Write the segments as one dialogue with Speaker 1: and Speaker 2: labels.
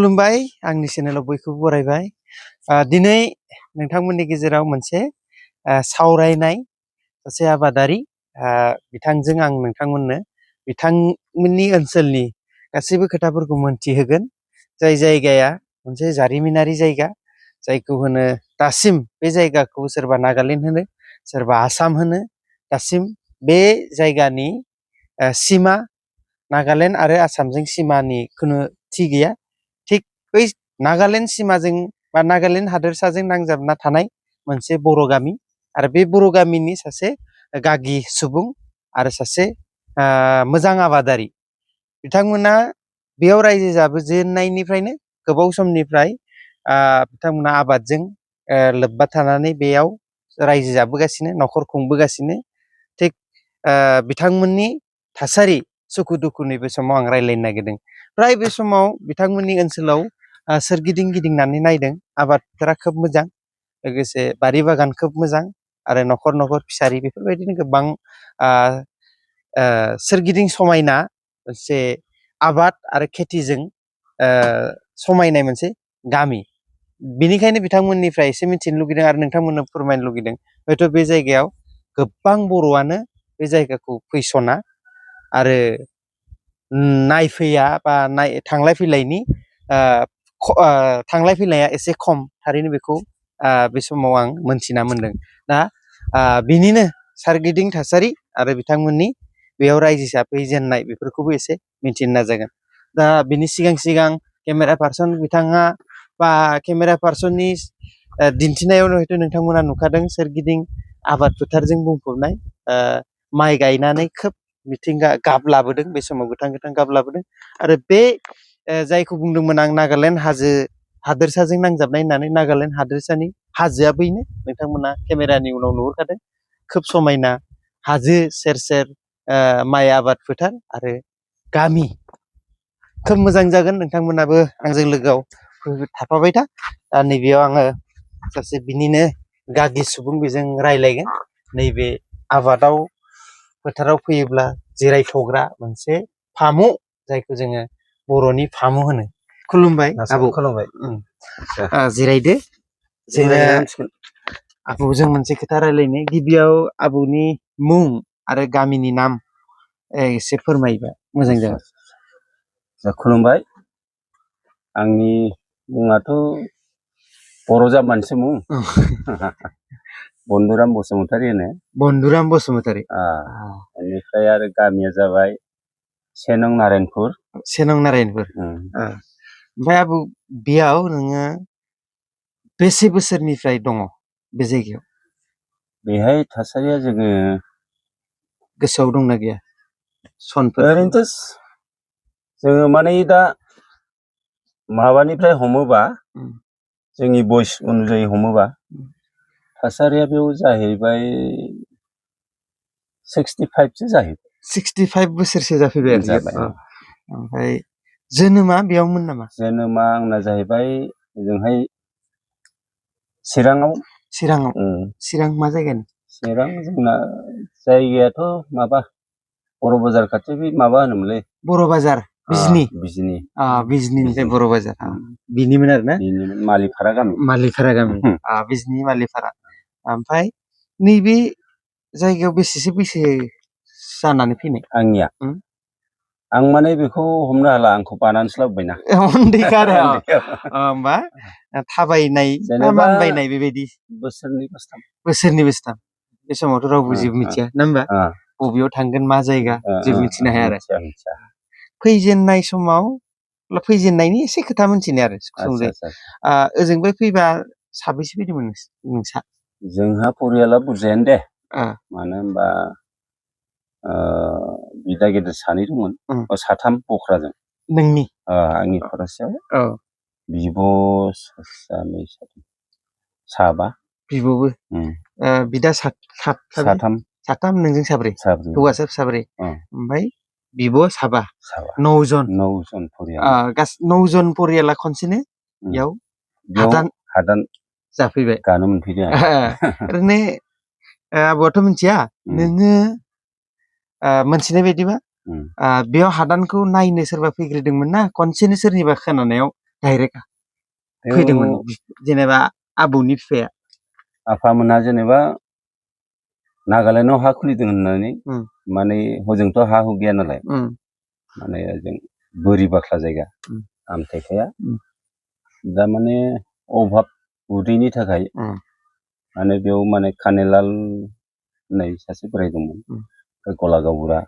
Speaker 1: खुलुमबाय आंनि चेनेलाव बयखौबो बरायबाय दिनै नोंथांमोननि गेजेराव मोनसे सावरायनाय सासे आबादारि बिथांजों आं नोंथांमोननो बिथांमोननि ओनसोलनि गासैबो खोथाफोरखौ मोनथिहोगोन जाय जायगाया मोनसे जारिमिनारि जायगा जायखौ होनो दासिम बे जायगाखौ सोरबा नागालेण्ड होनो सोरबा आसाम होनो दासिम बे जायगानि सीमा नागालेण्ड आरो आसामजों सीमानि खुनु थि गैया थिग बै नागालेण्ड सीमाजों बा नागालेण्ड हादोरसाजों नांजाबना थानाय मोनसे बर' गामि आरो बे बर' गामिनि सासे गागि सुबुं आरो सासे मोजां आबादारि बिथांमोना बेयाव रायजो जाबोजेननायनिफ्रायनो गोबाव समनिफ्राय बिथांमोना आबादजों लोब्बा थानानै बेयाव रायजो जाबोगासिनो न'खर खुंबोगासिनो थिग बिथांमोननि थासारि सुखु दुखुनि बे समाव आं रायलायनो नागिरदों प्राय बे समाव बिथांमोननि ओनसोलाव सोरगिदिं गिदिंनानै नायदों आबादफोरा खोब मोजां लोगोसे बारि बागान खोब मोजां आरो न'खर न'खर फिसारि बेफोरबायदिनो गोबां सोरगिदिं समायना मोनसे आबाद आरो खेथिजों समायनाय मोनसे गामि बिनिखायनो बिथांमोननिफ्राय एसे मिथिनो लुगैदों आरो नोंथांमोननो फोरमायनो लुगैदों हयथ' बे जायगायाव गोबां बर'आनो बे जायगाखौ फैसना आरो नायफैया बा थांलाय फैलाया एसे खम थारैनो बेखौ बे समाव आं मोनथिना मोनदों दा बिनिनो सारगिदिं थासारि आरो बिथांमोननि बेयाव रायजो जाफैजेननाय बेफोरखौबो एसे मिथिनो नाजागोन दा बिनि सिगां केमेरा पार्सन बिथाङा बा केमेरा पार्सननि दिन्थिनायावनो हयथ' नोंथांमोना नुखादों सोरगिदिं आबाद फोथारजों बुंफबनाय माइ गायनानै खोब मिथिंगा गाब लाबोदों बे समाव गोथां गोथां गाब लाबोदों आरो बे जायखौ बुंदोंमोन आं नागालेण्ड हाजो हादोरसाजों नांजाबनाय होननानै नागालेण्ड हादोरसानि हाजोआ बैनो नोंथांमोना केमेरानि उनाव नुहुरखादों खोब समायना हाजो सेर सेर माइ आबाद फोथार आरो गामि खोब मोजां जागोन नोंथांमोनाबो आंजों लोगोआव थाफाबाय था दा नैबेयाव आङो सासे बिनिनो गागि सुबुं बेजों रायलायगोन नैबे आबादाव फोथाराव फैयोब्ला जिरायथ'ग्रा मोनसे फामु जायखौ जोङो बर'नि फामु होनो खुलुमबाय आबौ
Speaker 2: खुलुमबाय
Speaker 1: जिरायदो जोङो आबौजों मोनसे खोथा रायलायनो गिबियाव आबौनि मुं आरो गामिनि नाम एसे फोरमायोबा मोजां जागोन
Speaker 2: खुलुमबाय आंनि मुङाथ' बर' जाम्बानिसो मुं बन्दुराम बसुमतारी होनो
Speaker 1: बन्दुराम बसुमतारी
Speaker 2: बेनिफ्राय आरो गामिया जाबाय सेनं नारायणपुर
Speaker 1: ओमफ्राय आबौ बेयाव नोङो बेसे बोसोरनिफ्राय दङ बे जायगायाव
Speaker 2: बेहाय थासारिया जोङो
Speaker 1: गोसोआव दंना गैया सनफोर
Speaker 2: ओरैनोथ' जोङो माने दा माबानिफ्राय हमोबा जोंनि बयस अनुजायै हमोबा थासारिया बेयाव जाहैबाय 65सो जाहैबाय
Speaker 1: 65 बोसोरसो जाफैबाय आरो ओमफ्राय जोनोमा बेयावमोन नामा
Speaker 2: जोनोमा आंना जाहैबाय ओजोंहाय चिराङाव चिरां
Speaker 1: मा जायगानि
Speaker 2: चिरां जोंना जायगायाथ' माबा बर' बाजार खाथि बे माबा होनोमोनलै
Speaker 1: बर' बाजार बिजनि बिजनिनिफ्राय बर' बाजार बिनिमोन आरो ना
Speaker 2: मालिफारा गामि
Speaker 1: बिजनि मालिफारा ओमफ्राय नैबे जायगायाव बेसेसो बैसो जानानै फैनाय
Speaker 2: आंनिया आं माने बेखौ हमनो हाला आंखौ बानानैसो लाबोबायना
Speaker 1: होमबा थाबायनाय मानबायनाय बेबायदि
Speaker 2: बोसोरनै
Speaker 1: बोसोरथाम बे समावथ' रावबो जेबो मिथिया ना होमबा बबेयाव थांगोन मा जायगा जेबो मिथिनो हाया आरो फैजेननाय समाव फैजेननायनि एसे खोथा मोनथिनाय आरो ओजोंबो फैबा साबैसे फैदोंमोन नोंसा
Speaker 2: जोंहा परियाला बुरजायानो दे मानो होनबा बिदा गेदेर सानै दंमोन साथाम बख्राजों
Speaker 1: नोंनि
Speaker 2: आंनि फरायसायाव बिब' सानै साबा
Speaker 1: बिब'बो बिदा साथाम नोंजों साब्रै हौवासा साब्रै ओमफ्राय बिब' साबा 9 जन परियाला खनसेनो बेयाव
Speaker 2: हादान
Speaker 1: जाफैबाय
Speaker 2: गानो मोनफैदों
Speaker 1: ओरैनो आबौआथ' मिथिया नोङो मोनथिनाय बायदिबा बेयाव हादानखौ नायनो सोरबा फैग्रोदोंमोन ना खनसेनो सोरनिबा खोनानायाव डाइरेक्ट फैदोंमोन जेनेबा आबौनि बिफाया
Speaker 2: आफामोना जेनेबा नागालेण्डआव हा खुलिदों होननानै माने हजोंथ' हा हु गैया नालाय माने जों बोरि बाख्ला जायगा आमथेखाया दा माने अभाब उदैनि थाखाय माने बेयाव माने कानेलाल होननाय सासे बोराय दंमोन गलागावबुरा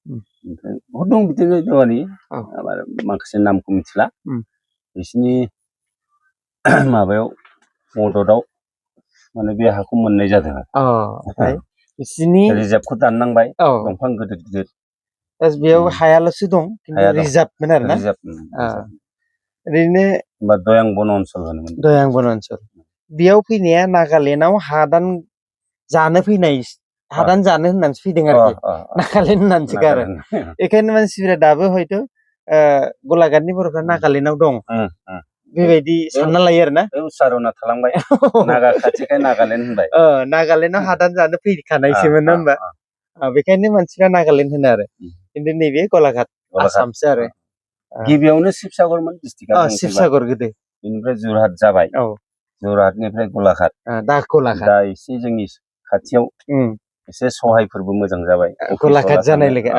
Speaker 2: ओमफ्राय बहुद दं बिदिनो देवानि माखासे नामखौ मिथिला बिसिनि माबायाव मददाव माने बे हाखौ मोननाय जादों
Speaker 1: ओमफ्राय बिसिनि
Speaker 2: रिजार्भखौ दाननांबाय दंफां गिदिर गिदिर
Speaker 1: बेयाव हायाल'सो दं खिन्थु रिजार्भमोन आरो ना ओरैनो
Speaker 2: होमबा दयां बन ओनसोल होनोमोन
Speaker 1: दयां बन ओनसोल बेयाव फैनाया नागालेण्डआव हादान जानो फैनाय हादान जानो होननानैसो फैदों आरोखि नागालेण्ड होननानैसो गारो बेखायनो मानसिफोरा दाबो हयथ' गलाघाटनि बर'फ्रा नागालेण्डआव दं बेबायदि सानना लायो आरो ना
Speaker 2: उच्चारना थालांबाय नागा खाथिखाय नागालेण्ड होनबाय
Speaker 1: नागालेण्डआव हादान जानो फैखानायसोमोन होमबा बेखायनो मानसिफ्रा नागालेण्ड होनो आरो खिन्थु नैबे गलाघाट आसामसो आरो
Speaker 2: गिबियावनो शिबसागरमोन डिस्ट्रिक्टआ
Speaker 1: शिबसागर गोदो
Speaker 2: बेनिफ्राय जरहाट जाबाय जरहाटनिफ्राय गलाघाट दा एसे जोंनि खाथियाव एसे सहायफोरबो मोजां जाबाय
Speaker 1: गलाघाट जानाय लोगो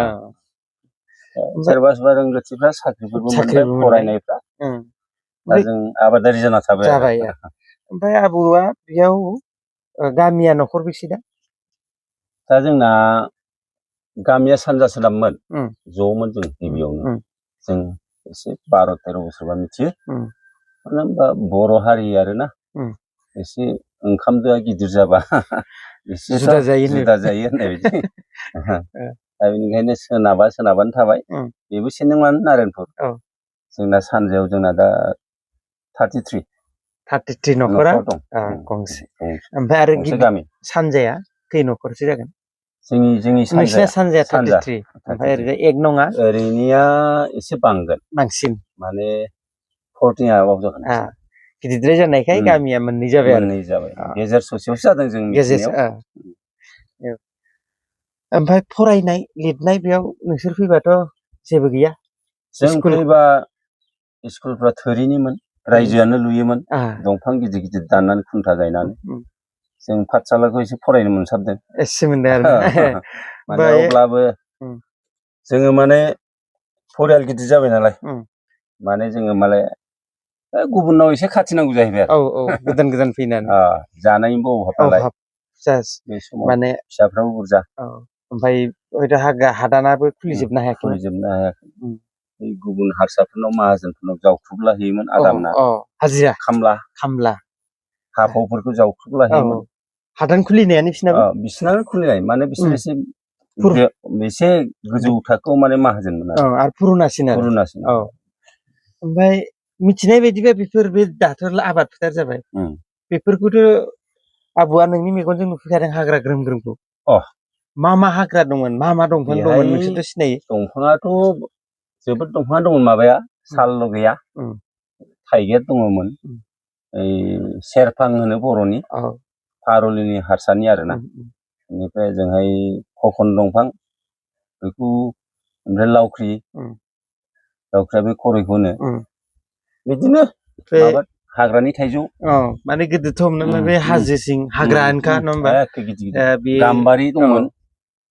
Speaker 2: सोरबा सोरबा रोंगौथिफ्रा साख्रिफोरबो मोनबाय फरायनायफ्रा दा जों आबादारि जाना थाबाय
Speaker 1: ओमफ्राय आबौआ बेयाव गामिया न'खर बेसे दा
Speaker 2: जोंना गामिया सानजा सोनाबमोन ज'मोन जों गिबियावनो जों एसे 12-13 बोसोरबा मिथियो मानो होनबा बर' हारि आरोना एसे ओंखामदोआ गिदिर जाबा एसे जुदा जायो होननाय बायदि दा बेनिखायनो सोनाबानो थाबाय बेबो सेनोमान नारायणपुर जोंना सानजायाव जोंना दा 33
Speaker 1: न'खरा गंसे ओमफ्राय आरो गामि सानजाया खै न'खरसो जागोन जोंनि सानजाया 33 ओमफ्राय ओरैजाय एक नङा
Speaker 2: ओरैनिया एसे बांसिन माने 14 आबाव जागोन
Speaker 1: गिदिरद्राय जानायखाय गामिया मोननै जाबाय
Speaker 2: गेजेर ससेयावसो जादों जों मिथिनायाव
Speaker 1: ओमफ्राय फरायनाय लिरनाय बेयाव नोंसोर फैबाथ' जेबो गैया
Speaker 2: जों फैबा स्कुलफ्रा थोरिनिमोन रायजोआनो लुयोमोन दंफां गिदिर गिदिर दाननानै खुन्था गायनानै जों पाठशालाखौ एसे फरायनो मोनसाबदों
Speaker 1: एसे मोनदों आरो
Speaker 2: माने अब्लाबो जोङो माने फरियाल गिदिर जाबाय नालाय माने जोङो माने गुबुननाव एसे खाथिनांगौ जाहैबाय आरो
Speaker 1: गोदान फैनानै
Speaker 2: जानायनिबो अभाब नालाय बे समाव माने फिसाफ्राबो बुरजा
Speaker 1: ओमफ्राय हयथ' हादानाबो खुलिजोबनो हायाखै
Speaker 2: गुबुन हारसाफोरनाव माहाजोनफोरनाव जावख्रुबला हैयोमोन आदामना
Speaker 1: हाजिरा खामला
Speaker 2: हाफावफोरखौ जावख्रुबला हैयोमोन
Speaker 1: हादान खुलिनायानो
Speaker 2: बिसिनानो खुलिनाय माने बिसोर एसे गोजौ थाखोआव माने माहाजोनमोन
Speaker 1: आरो पुरुनासिन ओमफ्राय मिथिनाय बायदिबा बेफोर बे दाथ' आबाद फोथार जाबाय बेफोरखौथ' आबौआ नोंनि मेगनजों नुफैखादों हाग्रा ग्रोम ग्रोमखौ मा हाग्रा दंमोन मा दंफां दंमोन नोंसोरथ' सिनायो
Speaker 2: दंफाङाथ' जोबोद दंफाङा दंमोन माबाया सालल' गैया थाइगिर दङमोन सेरफां होनो बर'नि पारलिनि हारसानि आरोना बेनिफ्राय जोंहाय खखन दंफां बेखौ ओमफ्राय लावख्रिया बे खरैखौ होनो बिदिनो हाग्रानि थाइजौ
Speaker 1: माने गोदोथ' हमनानै बे हाजो सिं हाग्रानोखा नङा होमबा
Speaker 2: गाम्बारि दंमोन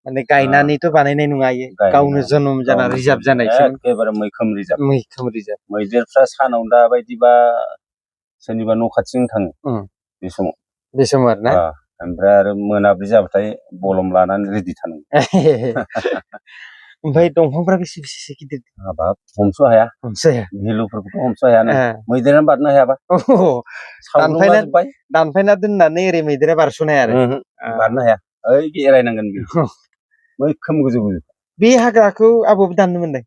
Speaker 1: माने गायनानैथ' बानायनाय नङा गावनो जोनोम जाना रिजार्भ जानायसो
Speaker 2: एखेबारे मैखोम रिजार्भ मैदेरफ्रा सानाव दा बायदिबा सोरनिबा न' खाथिजों थाङो बे समाव
Speaker 1: आरोना
Speaker 2: ओमफ्राय आरो मोनाब्लि जाबाथाय बलम लानानै रेडि थानांगौ
Speaker 1: ओमफ्राय दंफांफ्रा बेसे गिदिर
Speaker 2: हाबाब हमस' हाया भेलुफोरखौथ' हमस' हाया मैदेरानो बारनो हायाबा
Speaker 1: दानफायना दोननानै ओरै मैदेरा बारस'नो हाया आरो
Speaker 2: बारनो हाया ओइ एरायनांगोन मैखोम गोजौ
Speaker 1: बे हाग्राखौ आबौबो दाननो मोनदों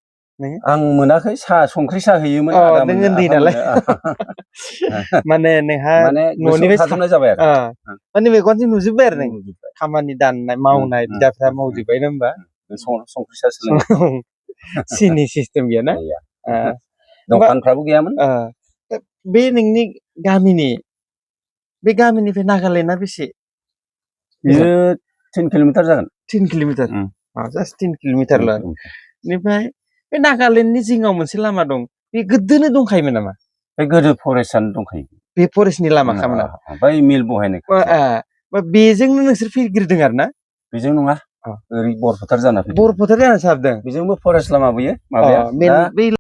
Speaker 2: आं मोनाखै संख्रि साहा हैयोमोन
Speaker 1: नों उन्दै नालाय माने नोंहा न'निफ्राय
Speaker 2: थाजोबनाय जाबाय आरो
Speaker 1: माने मेगनजों नुजोब्बाय आरो नों खामानि दाननाय मावनाय बिदाफ्रा मावजोब्बाय ना होमबा
Speaker 2: संख्रि साहा सोलोंबाय
Speaker 1: सिनि सिस्टेम गैयाना
Speaker 2: दखानफ्राबो गैयामोन
Speaker 1: बे नोंनि गामिनिफ्राय नागालेण्डआ बेसे
Speaker 2: बियो 10 किल'मिटार जागोन
Speaker 1: 10 किल'मिटार जास्ट 10 किल'मिटारल' बेनिफ्राय बे नागालेण्डनि जिङाव मोनसे लामा दं बे गोदोनो दंखायोमोन नामा
Speaker 2: बे गोदो फरेस्टआनो दंखायो
Speaker 1: बे फरेस्टनि लामा खामोना
Speaker 2: बै मिल बहायनाय
Speaker 1: बेजोंनो नोंसोर फैग्रोदों आरो ना
Speaker 2: बेजों नङा ओरै बरफोथार जाना फैदों
Speaker 1: बरफोथार जानासो हाबदों
Speaker 2: बेजोंबो फरेस्ट लामा बोयो माबाया
Speaker 1: बै